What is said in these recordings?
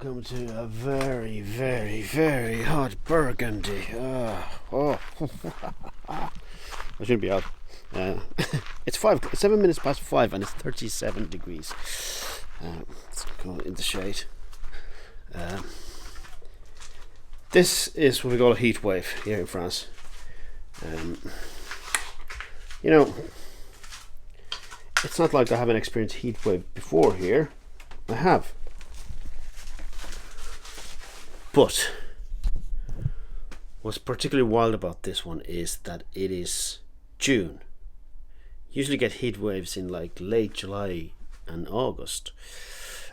welcome to a very, very, very hot Burgundy. I shouldn't be out. It's 7 minutes past 5 and it's 37 degrees. Let's go in the shade. This is what we call a heat wave here in France. It's not like I haven't experienced heat wave before here. I have. But what's particularly wild about this one is that it is June. Usually get heat waves in like late July and August.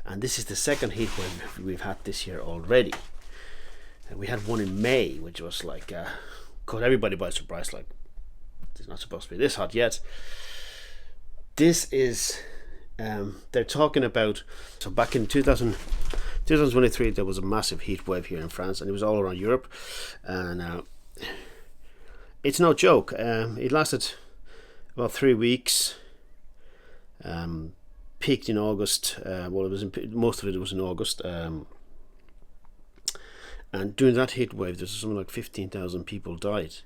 And this is the second heat wave we've had this year already. And we had one in May, which was like caught everybody by surprise, like it's not supposed to be this hot yet. This is they're talking about, so back in 2023 there was a massive heat wave here in France, and it was all around Europe, and it's no joke. It lasted about 3 weeks, peaked in August. Most of it was in August, and during that heat wave there's something like 15,000 people died.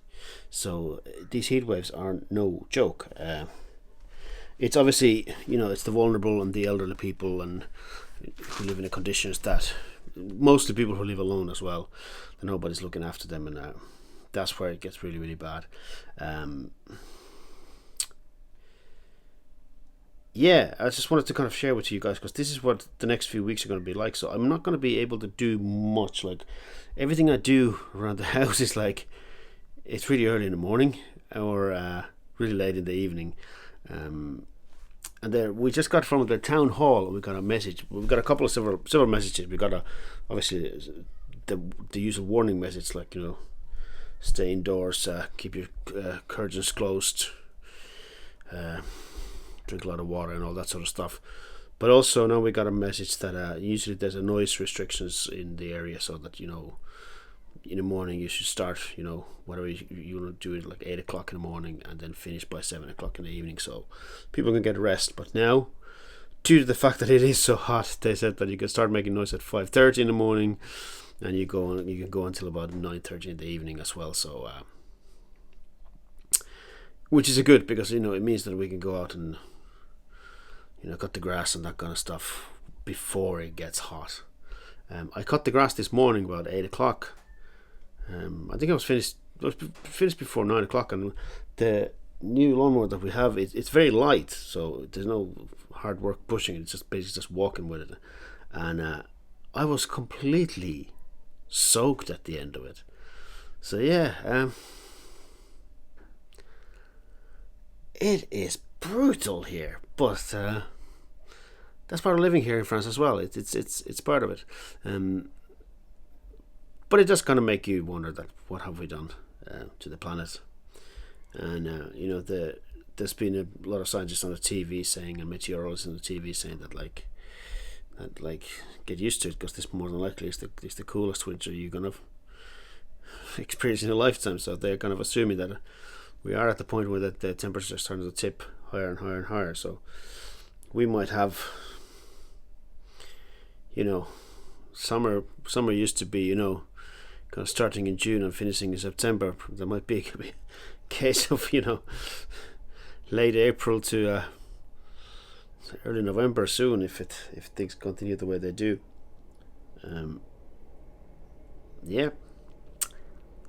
So these heat waves are no joke. It's obviously, it's the vulnerable and the elderly people and who live in the conditions that, mostly people who live alone as well, that nobody's looking after them, and that's where it gets really, really bad. I just wanted to kind of share with you guys, because this is what the next few weeks are going to be like. So I'm not going to be able to do much. Like, everything I do around the house is like, it's really early in the morning or really late in the evening. And there, we just got from the town hall, we got a message. We've got a couple of several messages. We got obviously the usual warning message, like, stay indoors, keep your curtains closed, drink a lot of water and all that sort of stuff. But also now we got a message that usually there's a noise restrictions in the area, so that in the morning you should start, whatever you want to do it like 8 o'clock in the morning and then finish by 7 o'clock in the evening, so people can get rest. But now, due to the fact that it is so hot, they said that you can start making noise at 5:30 in the morning, and you can go until about 9:30 in the evening as well. So which is a good, because it means that we can go out and cut the grass and that kind of stuff before it gets hot. I cut the grass this morning about 8 o'clock. I think I was finished before 9 o'clock, and the new lawnmower that we have, it's very light, so there's no hard work pushing it. It's just basically just walking with it, and I was completely soaked at the end of it. So it is brutal here, but that's part of living here in France as well. It's part of it. But it does kind of make you wonder that what have we done to the planet? And there's been a lot of scientists on the TV saying, and meteorologists on the TV saying that get used to it, because this more than likely is the coolest winter you're gonna experience in a lifetime. So they're kind of assuming that we are at the point where the temperature is starting to tip higher and higher and higher. So we might have, summer used to be, kind of starting in June and finishing in September. There might be a case of late April to early November soon, if things continue the way they do.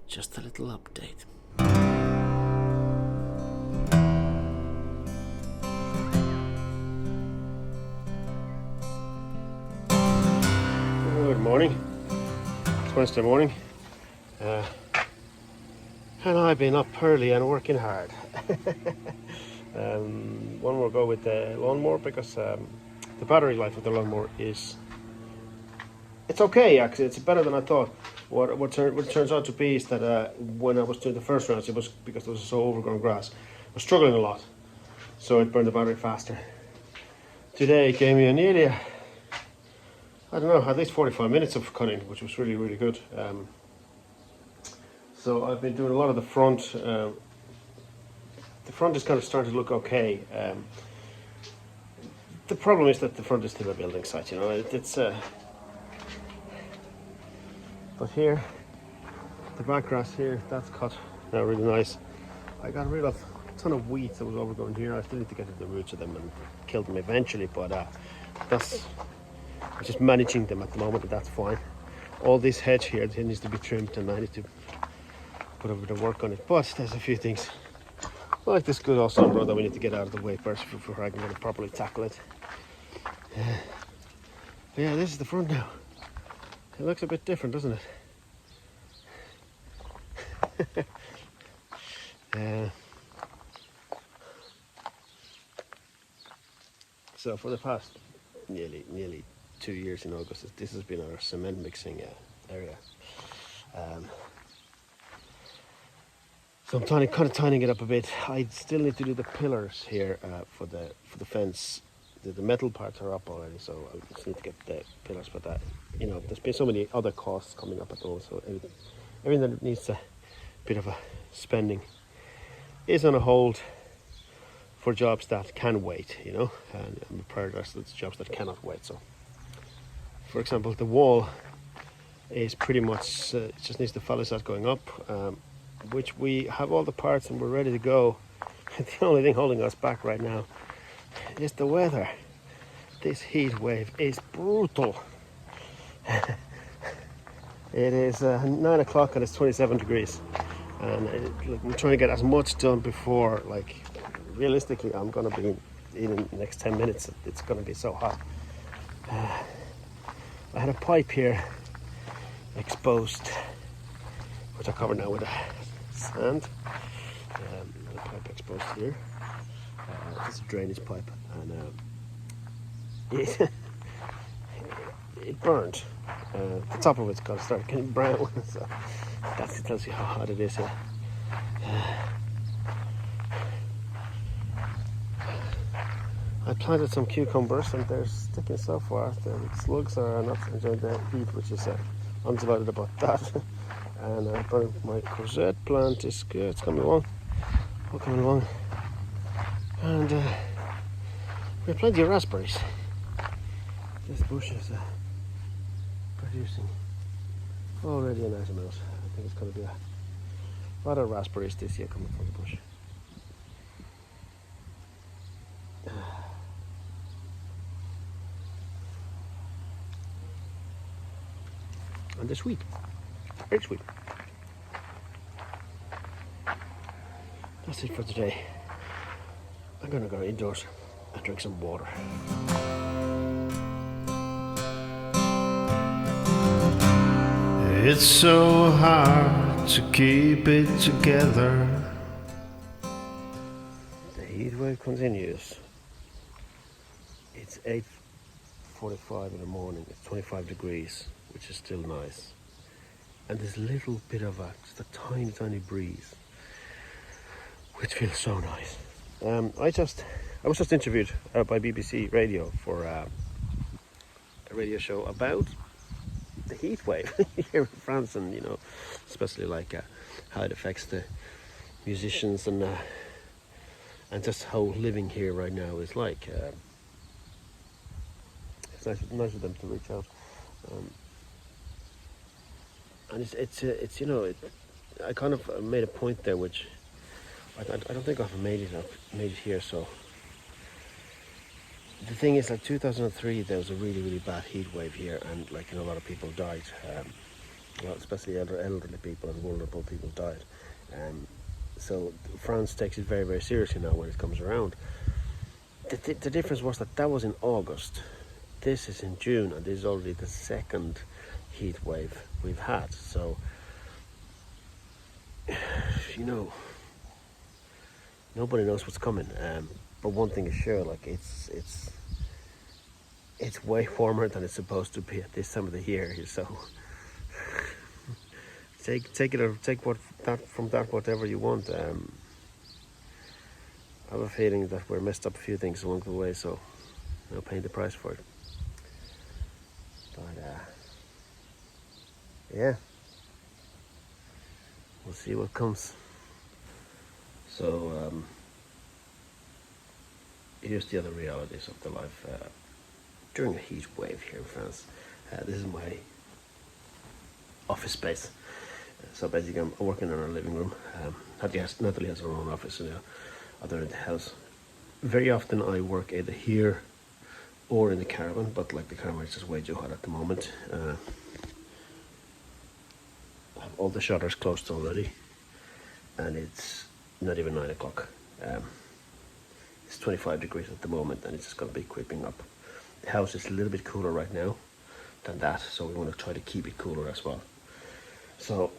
Just a little update. Good morning. It's Wednesday morning. And I've been up early and working hard. One more go with the lawnmower, because the battery life of the lawnmower it's okay, actually. It's better than I thought. What it turns out to be is that when I was doing the first rounds, it was because there was so overgrown grass. I was struggling a lot, so it burned the battery faster. Today it gave me nearly at least 45 minutes of cutting, which was really, really good. So I've been doing a lot of the front. The front is kind of starting to look okay. The problem is that the front is still a building site. It's But here, the back grass here, that's cut now really nice. I got rid of a ton of weeds that was overgrown here. I still need to get to the roots of them and kill them eventually, but that's I'm just managing them at the moment, and that's fine. All this hedge here, it needs to be trimmed, and I need to put a bit of work on it. But there's a few things like this good old sunrow that we need to get out of the way first before I can properly tackle it. But yeah, this is the front now. It looks a bit different, doesn't it? So for the past nearly 2 years in August, this has been our cement mixing area. So I'm kind of tidying it up a bit. I still need to do the pillars here for the fence. The metal parts are up already, so I just need to get the pillars. But that, there's been so many other costs coming up at the moment, so everything that needs a bit of a spending is on a hold for jobs that can wait, and I'm prioritizing those jobs that cannot wait. So, for example, the wall is pretty much it just needs the palisade going up, which we have all the parts and we're ready to go. The only thing holding us back right now is the weather. This heat wave is brutal. It is 9 o'clock and it's 27 degrees, and I'm trying to get as much done before, realistically, I'm going to be in the next 10 minutes. It's going to be so hot. I had a pipe here exposed, which I covered now with sand. The pipe exposed here. It's a drainage pipe, and it burned. The top of it's got to start getting brown, so that tells you how hot it is here. I planted some cucumbers and they're sticking so far. The slugs are not enjoying the heat, which is undivided about that. And my courgette plant is good. It's coming along. All coming along. And we have plenty of raspberries. This bush is producing already a nice amount. I think it's going to be a lot of raspberries this year coming from the bush. And they're sweet, very sweet. That's it for today. I'm gonna go indoors and drink some water. It's so hard to keep it together. The heat wave continues. It's 8:45 in the morning. It's 25 degrees, which is still nice. And this little bit of just a tiny breeze, which feels so nice. I was just interviewed by BBC Radio for a radio show about the heat wave here in France, and especially how it affects the musicians and just how living here right now is like. It's nice of them to reach out, and it's I kind of made a point there, which I don't think I've made it here. So the thing is, 2003, there was a really bad heat wave here, and a lot of people died. Especially elderly people and vulnerable people died. So France takes it very seriously now when it comes around. The difference was that was in August. This is in June, and this is already the second heat wave we've had. So nobody knows what's coming. But one thing is sure, it's way warmer than it's supposed to be at this time of the year. So take it or take whatever you want. I have a feeling that we're messed up a few things along the way, so no paying the price for it. But yeah, we'll see what comes. So here's the other realities of the life during a heat wave here in France. This is my office space. So basically I'm working in our living room. Natalie has her own office in the other end of the house. Very often I work either here or in the caravan, but like the caravan is just way too hot at the moment. I have all the shutters closed already, and it's not even 9 o'clock. It's 25 degrees at the moment, and it's just going to be creeping up. The house is a little bit cooler right now than that, so we want to try to keep it cooler as well. So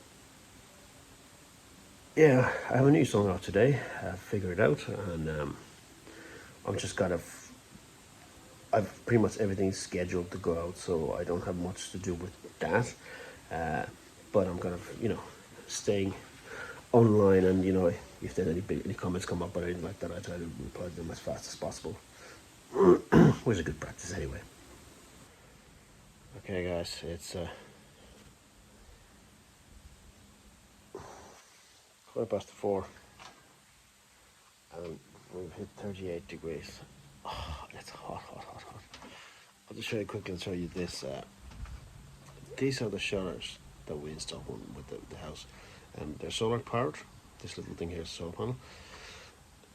yeah, I have a new song out today. I've figured it out, and I'm just I've pretty much everything scheduled to go out, so I don't have much to do with that. But I'm kind of, staying online, and if there's any comments come up or anything like that, I try to reply to them as fast as possible. Which is a good practice anyway. Okay guys, it's 4:15, and we've hit 38 degrees. Oh, it's hot. I'll just show you quickly and show you this. These are the shutters that we installed with the house. They're solar powered. This little thing here is a solar panel.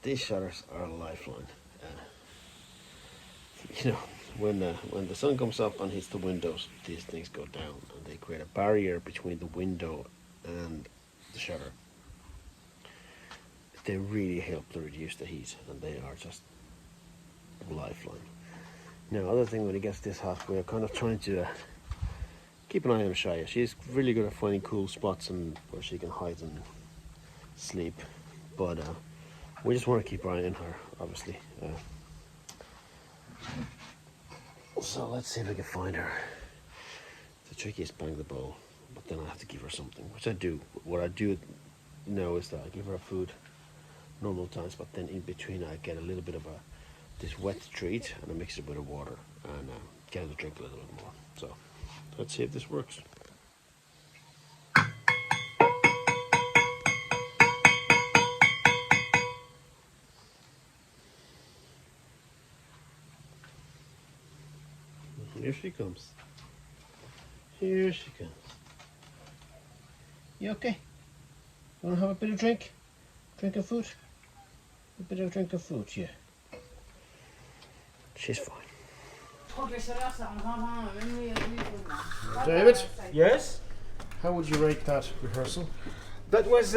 These shutters are a lifeline. When the sun comes up and hits the windows, these things go down, and they create a barrier between the window and the shutter. They really help to reduce the heat, and they are just a lifeline. Now, other thing, when it gets this hot, we're kind of trying to keep an eye on Chaya. She's really good at finding cool spots and where she can hide and sleep, but we just want to keep our eye on her, obviously. So let's see if we can find her. The trick is bang the bowl, but then I have to give her something, which I do. What I do now is that I give her food normal times, but then in between I get a little bit of this wet treat, and I mix it with the water and get her to drink a little bit more. So let's see if this works. Here she comes. Here she comes. You okay? You want to have a bit of drink? Drink of food? A bit of drink of food, yeah. She's fine. David? Yes? How would you rate that rehearsal? That was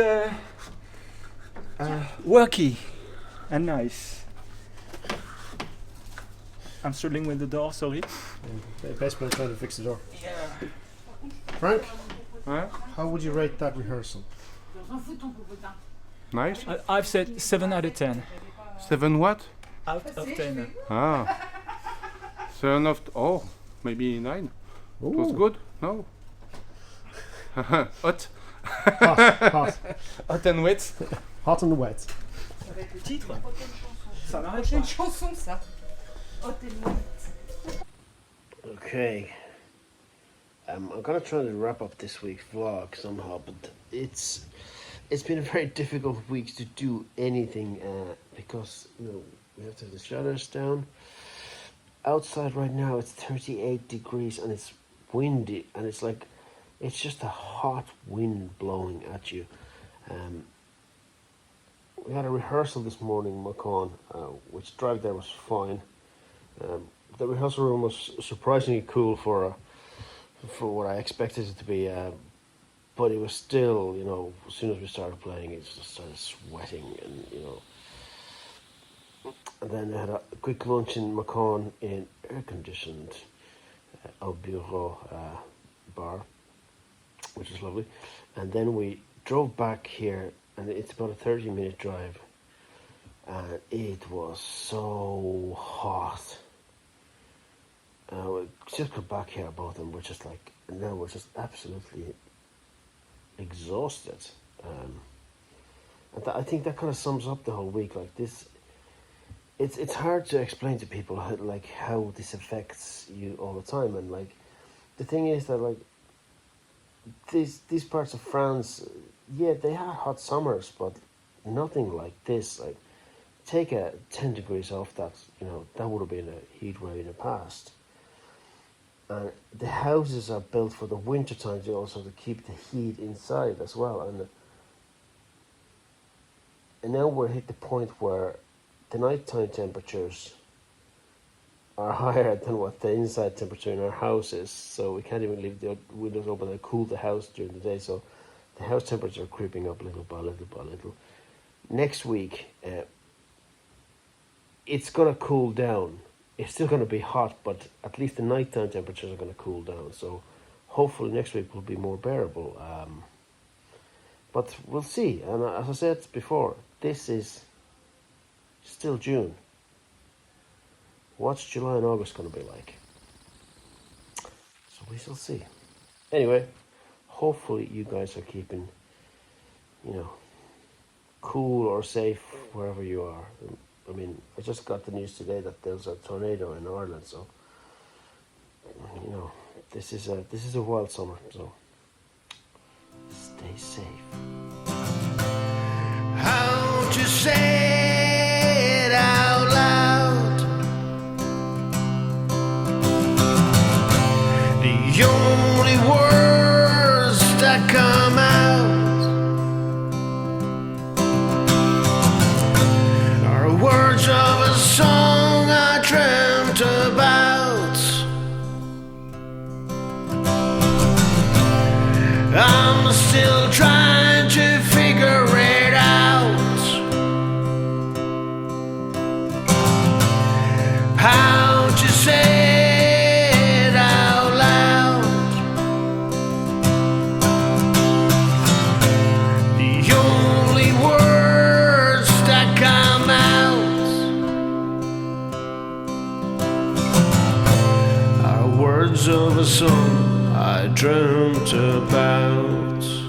worky and nice. I'm struggling with the door, sorry. Best man trying to fix the door. Yeah. Frank? Huh? How would you rate that rehearsal? Nice. I've said 7 out of 10. 7 what? Out of 10. Ah. 7 of... Oh, maybe 9. It was good? No? Hot. Hot. Hot and wet. Hot and wet. Titre. Ça n'arrête pas. Chanson ça. Okay. I'm gonna try to wrap up this week's vlog somehow, but it's been a very difficult week to do anything because we have to have the shutters down. Outside right now it's 38 degrees and it's windy, and it's just a hot wind blowing at you. We had a rehearsal this morning in Macon, which drive there was fine. The rehearsal room was surprisingly cool for what I expected it to be, but it was still, as soon as we started playing, it just started sweating, and then I had a quick lunch in Macon in air-conditioned Au Bureau bar, which was lovely, and then we drove back here, and it's about a 30-minute drive, and it was so hot. We just got back here, both of them. We're just now we're just absolutely exhausted. And I think that kind of sums up the whole week. Like this, it's hard to explain to people how this affects you all the time. And the thing is that these parts of France, yeah, they had hot summers, but nothing like this. Take a 10 degrees off that, that would have been a heat wave in the past. And the houses are built for the winter time to also to keep the heat inside as well. And now we're hit the point where the nighttime temperatures are higher than what the inside temperature in our house is. So we can't even leave the windows open and cool the house during the day. So the house temperature are creeping up little by little by little. Next week, it's going to cool down. It's still going to be hot, but at least the nighttime temperatures are going to cool down. So hopefully next week will be more bearable. But we'll see. And as I said before, this is still June. What's July and August going to be like? So we shall see. Anyway, hopefully you guys are keeping, cool or safe wherever you are. I mean, I just got the news today that there's a tornado in Ireland, so this is a wild summer. So stay safe. How to say it out loud? The only words that come out are words of a song I dreamt about. I'm still trying to figure it out. How to say it out loud? The only words that come out are words of a song I dreamt about.